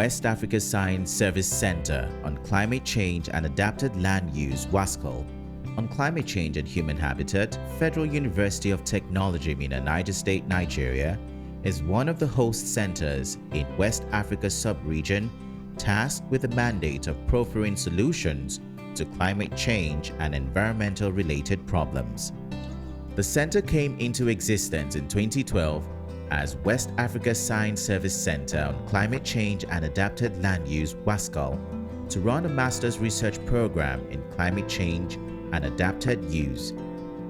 West Africa Science Service Center on Climate Change and Adapted Land Use WASCAL on Climate Change and Human Habitat, Federal University of Technology, Minna, Niger State, Nigeria, is one of the host centers in West Africa sub-region tasked with the mandate of proffering solutions to climate change and environmental related problems. The center came into existence in 2012 as West Africa Science Service Center on Climate Change and Adapted Land Use WASCAL to run a master's research program in climate change and adapted use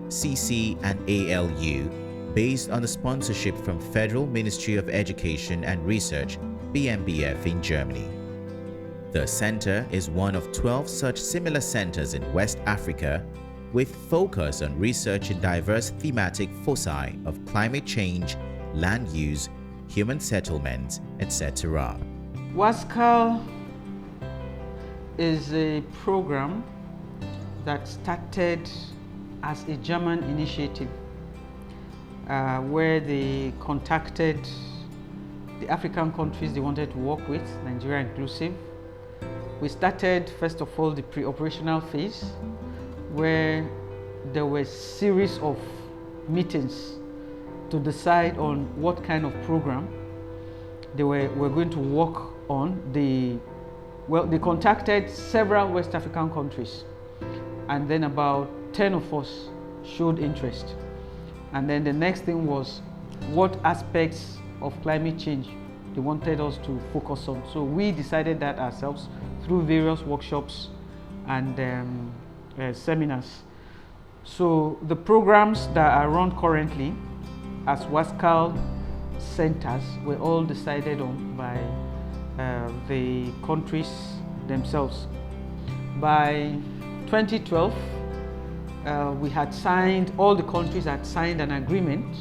(CC and ALU) based on the sponsorship from Federal Ministry of Education and Research (BMBF) in Germany. The center is one of 12 such similar centers in West Africa with focus on research in diverse thematic foci of climate change, land use, human settlements, etc. WASCAL is a program that started as a German initiative where they contacted the African countries they wanted to work with, Nigeria inclusive. We started first of all the pre-operational phase where there were a series of meetings to decide on what kind of program they were going to work on. They contacted several West African countries, and then about 10 of us showed interest. And then the next thing was what aspects of climate change they wanted us to focus on. So we decided that ourselves through various workshops and seminars. So the programs that are run currently as WASCAL centers were all decided on by the countries themselves. By 2012, all the countries had signed an agreement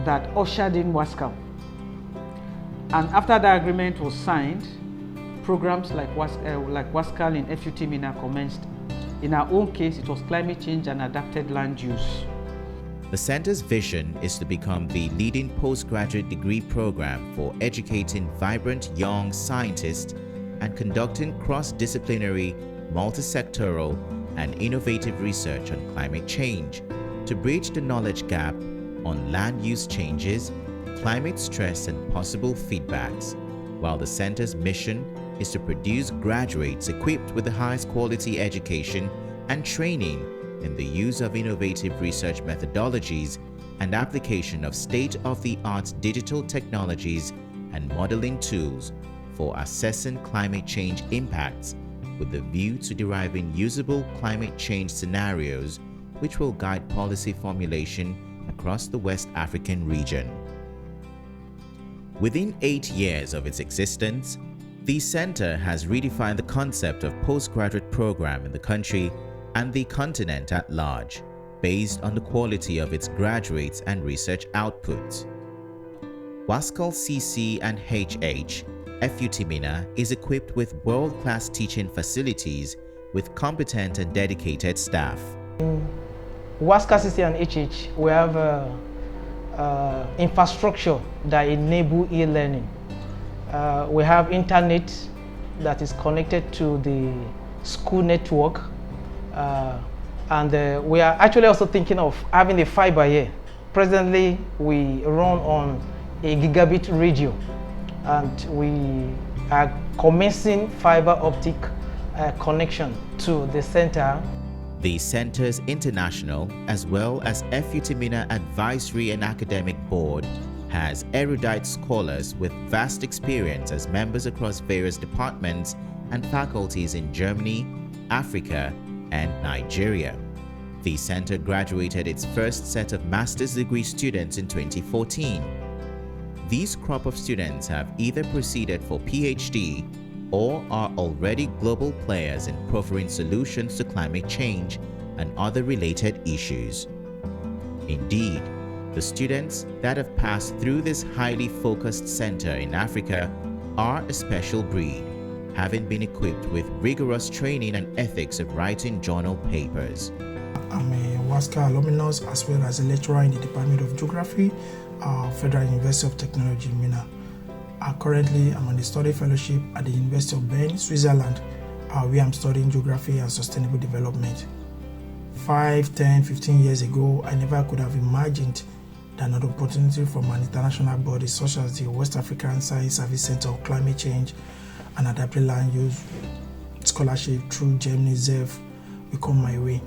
that ushered in WASCAL. And after that agreement was signed, programs like WASCAL in FUT Minna commenced. In our own case, it was climate change and adapted land use. The center's vision is to become the leading postgraduate degree program for educating vibrant young scientists and conducting cross-disciplinary, multi-sectoral, and innovative research on climate change to bridge the knowledge gap on land use changes, climate stress, and possible feedbacks, while the center's mission is to produce graduates equipped with the highest quality education and training in the use of innovative research methodologies and application of state-of-the-art digital technologies and modeling tools for assessing climate change impacts with the view to deriving usable climate change scenarios which will guide policy formulation across the West African region. Within 8 years of its existence, the center has redefined the concept of postgraduate program in the country and the continent at large, based on the quality of its graduates and research outputs. WASCAL CC and HH FUT Minna is equipped with world-class teaching facilities with competent and dedicated staff. In WASCAL CC and HH, we have infrastructure that enable e-learning. We have internet that is connected to the school network. And we are actually also thinking of having a fiber here. Presently, we run on a gigabit radio, and we are commencing fiber optic connection to the center. The center's international as well as FUT Minna Advisory and Academic Board has erudite scholars with vast experience as members across various departments and faculties in Germany, Africa, and Nigeria. The center graduated its first set of master's degree students in 2014. These crop of students have either proceeded for PhD or are already global players in proffering solutions to climate change and other related issues. Indeed, the students that have passed through this highly focused center in Africa are a special breed, having been equipped with rigorous training and ethics of writing journal papers. I'm a WASCAL alumnus as well as a lecturer in the Department of Geography, Federal University of Technology, Minna. Currently, I'm on a study fellowship at the University of Bern, Switzerland, where I'm studying geography and sustainable development. 5, 10, 15 years ago, I never could have imagined that an opportunity from an international body such as the West African Science Service Center on Climate Change and Adapted Land Use Scholarship through Germany ZEF will come my way.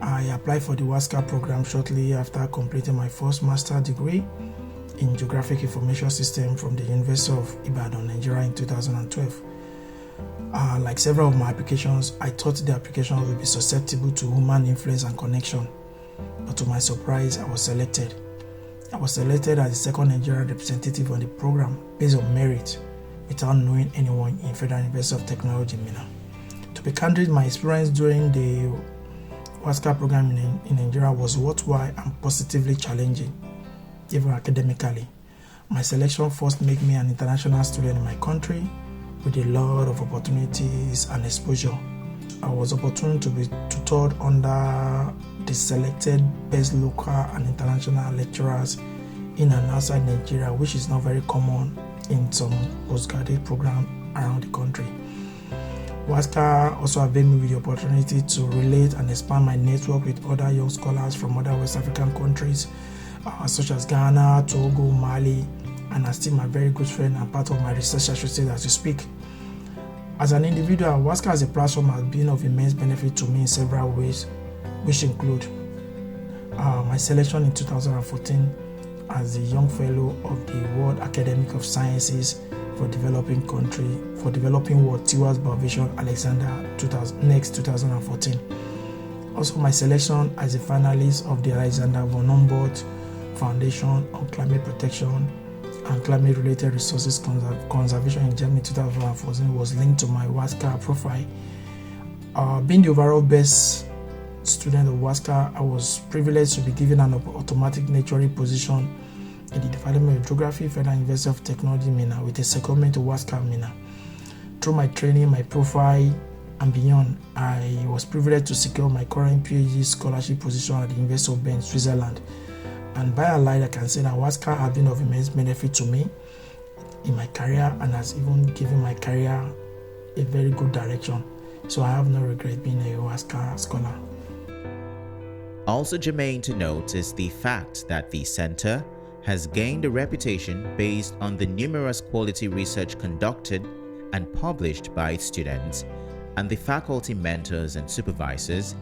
I applied for the WASCAL program shortly after completing my first master's degree in Geographic Information System from the University of Ibadan, Nigeria in 2012. Like several of my applications, I thought the application would be susceptible to human influence and connection, but to my surprise, I was selected. I was selected as the second Nigerian representative on the program based on merit without knowing anyone in Federal University of Technology, Minna. To be candid, my experience during the WASCAL program in Nigeria was worthwhile and positively challenging, even academically. My selection first made me an international student in my country with a lot of opportunities and exposure. I was opportune to be tutored under the selected best local and international lecturers in and outside Nigeria, which is not very common in some postgraduate programs around the country. WASCAL also availed me with the opportunity to relate and expand my network with other young scholars from other West African countries, such as Ghana, Togo, Mali, and are still my very good friend and part of my research associate as we speak. As an individual, WASCAL as a platform has been of immense benefit to me in several ways, which include my selection in 2014 as the Young Fellow of the World Academy of Sciences for Developing World towards Vision Alexander 2014. Also my selection as a finalist of the Alexander von Humboldt Foundation on Climate Protection and Climate-Related Resources Conservation in Germany 2014 was linked to my WASCAL profile. Being the overall best student of WASCAL, I was privileged to be given an automatic nurturing position in the Department of Geography, Federal University of Technology, Minna, with a secondment to WASCAL, Minna. Through my training, my profile, and beyond, I was privileged to secure my current PhD scholarship position at the University of Bern, Switzerland. And by and large, I can say that WASCAL has been of immense benefit to me in my career and has even given my career a very good direction. So I have no regret being a WASCAL scholar. Also germane to note is the fact that the center has gained a reputation based on the numerous quality research conducted and published by its students and the faculty mentors and supervisors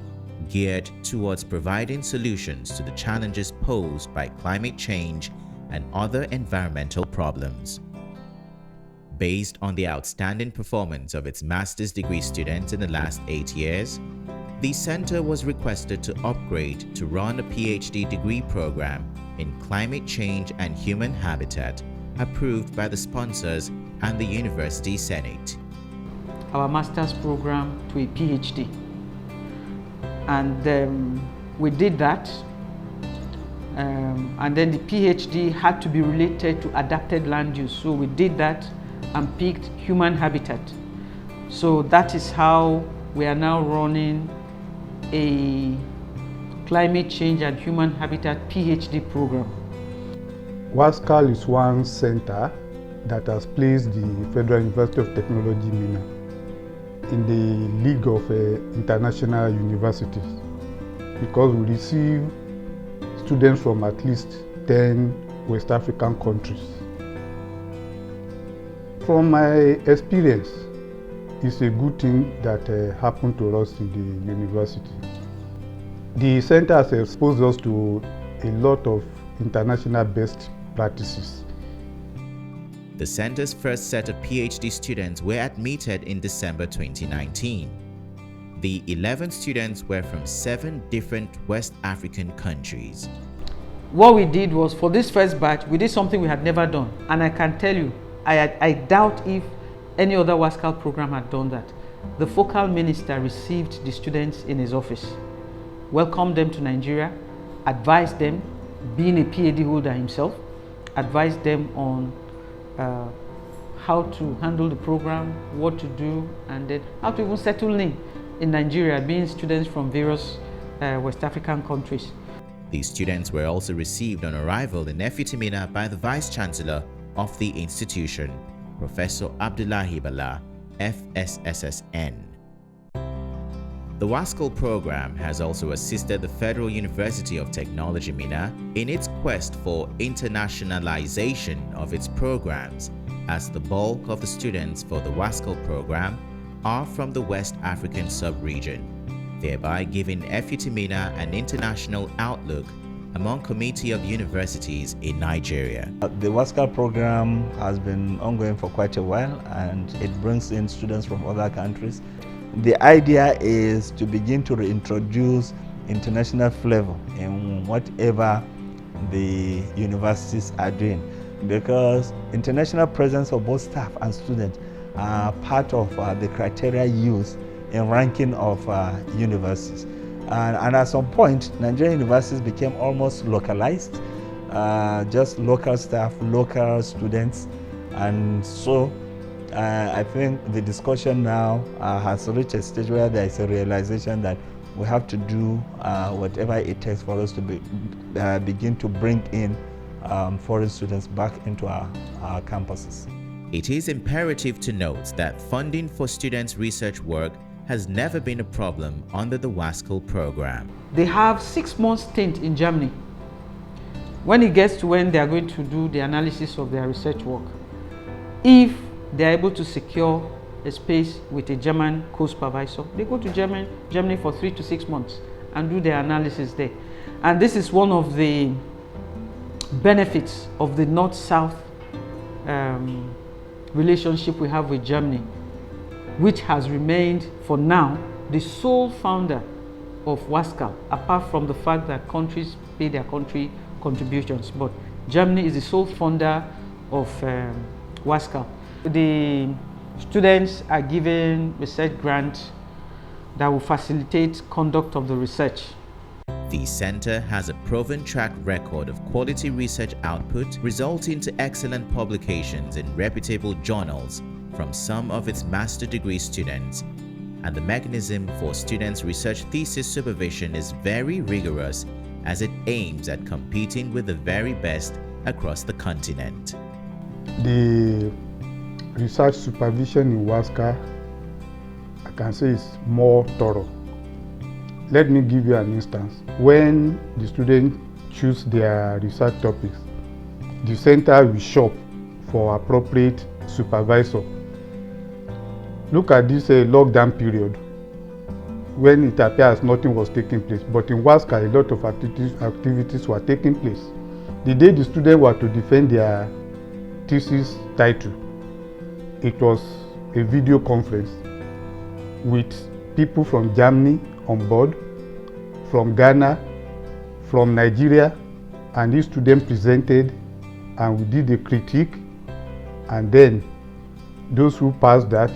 geared towards providing solutions to the challenges posed by climate change and other environmental problems. Based on the outstanding performance of its master's degree students in the last 8 years, the center was requested to upgrade to run a PhD degree program in climate change and human habitat approved by the sponsors and the University Senate. Our master's program to a PhD. And we did that. And then the PhD had to be related to adapted land use. So we did that and picked human habitat. So that is how we are now running a climate change and human habitat PhD program. WASCAL is one center that has placed the Federal University of Technology, Minna, in the League of International Universities because we receive students from at least 10 West African countries. From my experience, it's a good thing that happened to us in the university. The center has exposed us to a lot of international best practices. The center's first set of PhD students were admitted in December 2019. The 11 students were from 7 different West African countries. What we did was, for this first batch, we did something we had never done. And I can tell you, I doubt if any other WASCAL program had done that. The focal minister received the students in his office, welcomed them to Nigeria, advised them, being a PhD holder himself, advised them on how to handle the program, what to do, and then how to even settle in Nigeria, being students from various West African countries. These students were also received on arrival in Minna by the Vice Chancellor, of the institution, Professor Abdullahi Bala, FSSSN. The WASCAL program has also assisted the Federal University of Technology Minna in its quest for internationalization of its programs, as the bulk of the students for the WASCAL program are from the West African sub-region, thereby giving FUT Minna an international outlook among committee of universities in Nigeria. The WASCAL program has been ongoing for quite a while, and it brings in students from other countries. The idea is to begin to reintroduce international flavor in whatever the universities are doing, because international presence of both staff and students are part of the criteria used in ranking of universities. And at some point, Nigerian universities became almost localized, just local staff, local students, and so I think the discussion now has reached a stage where there is a realization that we have to do whatever it takes for us to begin to bring in foreign students back into our campuses. It is imperative to note that funding for students' research work has never been a problem under the WASCAL program. They have 6 months stint in Germany. When it gets to when they are going to do the analysis of their research work, if they are able to secure a space with a German co-supervisor, they go to Germany for 3 to 6 months and do their analysis there. And this is one of the benefits of the North-South relationship we have with Germany, which has remained for now the sole founder of WASCAL, apart from the fact that countries pay their country contributions. But Germany is the sole funder of WASCAL. The students are given research grants that will facilitate conduct of the research. The center has a proven track record of quality research output, resulting to excellent publications in reputable journals from some of its master degree students, and the mechanism for students' research thesis supervision is very rigorous, as it aims at competing with the very best across the continent. The research supervision in WASCAL, I can say, is more thorough. Let me give you an instance. When the students choose their research topics, the center will shop for appropriate supervisor. Look at this lockdown period, when it appears nothing was taking place, but in WASCAL a lot of activities were taking place. The day the students were to defend their thesis title, it was a video conference with people from Germany on board, from Ghana, from Nigeria, and these students presented, and we did a critique, and then those who passed that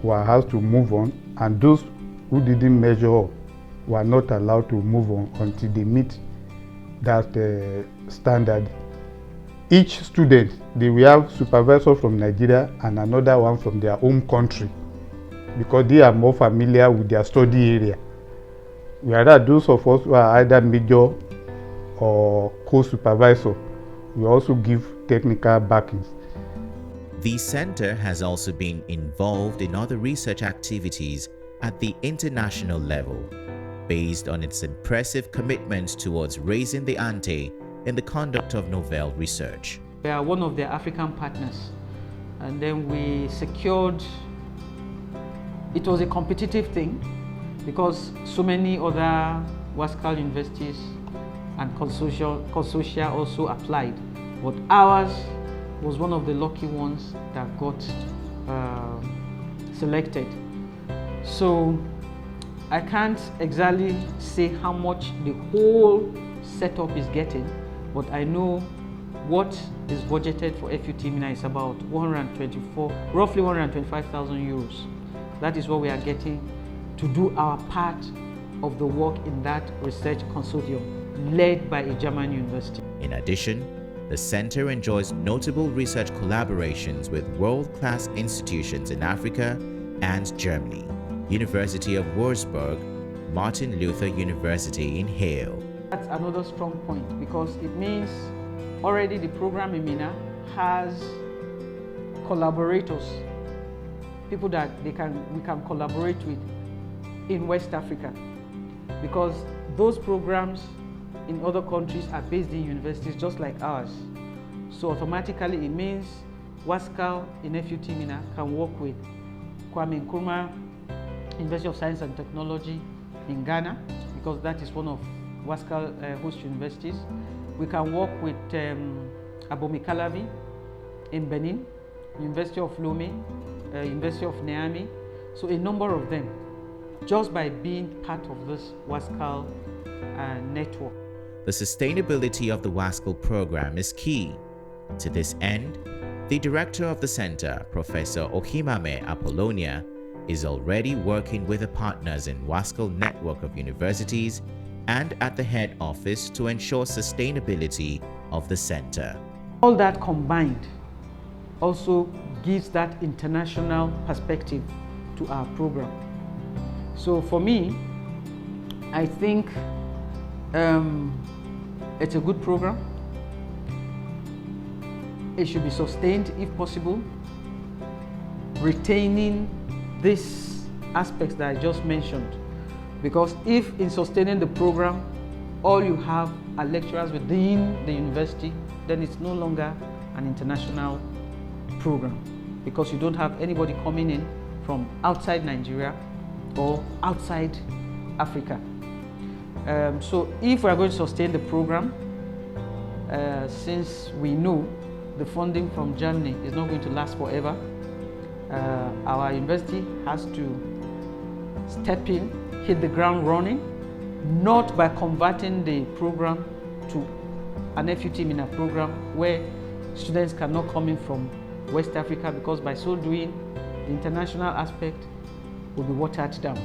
were asked to move on, and those who didn't measure up were not allowed to move on until they meet that standard. Each student, they will have supervisor from Nigeria and another one from their home country, because they are more familiar with their study area. Whereas those of us who are either major or co-supervisor, we also give technical backings. The center has also been involved in other research activities at the international level, based on its impressive commitment towards raising the ante in the conduct of novel research. We are one of their African partners, and then we secured, it was a competitive thing because so many other WASCAL universities and consortia also applied, but ours was one of the lucky ones that got selected. So I can't exactly say how much the whole setup is getting, but I know what is budgeted for FUT Minna is about roughly 125,000 euros. That is what we are getting to do our part of the work in that research consortium led by a German university. In addition, the center enjoys notable research collaborations with world-class institutions in Africa and Germany, University of Würzburg, Martin Luther University in Halle. That's another strong point, because it means already the program in Minna has collaborators, people that we can collaborate with in West Africa, because those programs in other countries are based in universities just like ours. So automatically it means WASCAL in FUT Mina can work with Kwame Nkrumah University of Science and Technology in Ghana, because that is one of WASCAL host universities. We can work with Abomi Calavi in Benin, University of Lomé, University of Niamey, so a number of them, just by being part of this WASCAL network. The sustainability of the WASCAL program is key. To this end, the director of the center, Professor Ohimame Apollonia, is already working with the partners in WASCAL network of universities and at the head office to ensure sustainability of the center. All that combined also gives that international perspective to our program. So for me, I think it's a good program. It should be sustained if possible, retaining these aspects that I just mentioned. Because if in sustaining the program, all you have are lecturers within the university, then it's no longer an international program, because you don't have anybody coming in from outside Nigeria or outside Africa. So if we are going to sustain the program, since we know the funding from Germany is not going to last forever, our university has to step in, hit the ground running, not by converting the program to an FUT Mina program where students cannot come in from West Africa, because by so doing, the international aspect will be watered down.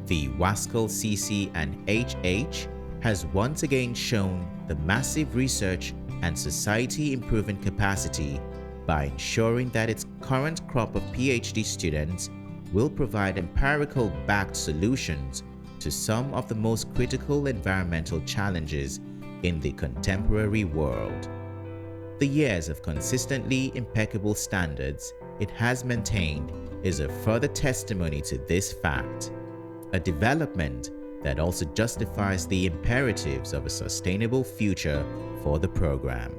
The WASCAL CC and HH has once again shown the massive research and society improvement capacity by ensuring that its current crop of PhD students will provide empirical backed solutions to some of the most critical environmental challenges in the contemporary world. The years of consistently impeccable standards it has maintained is a further testimony to this fact, a development that also justifies the imperatives of a sustainable future for the program.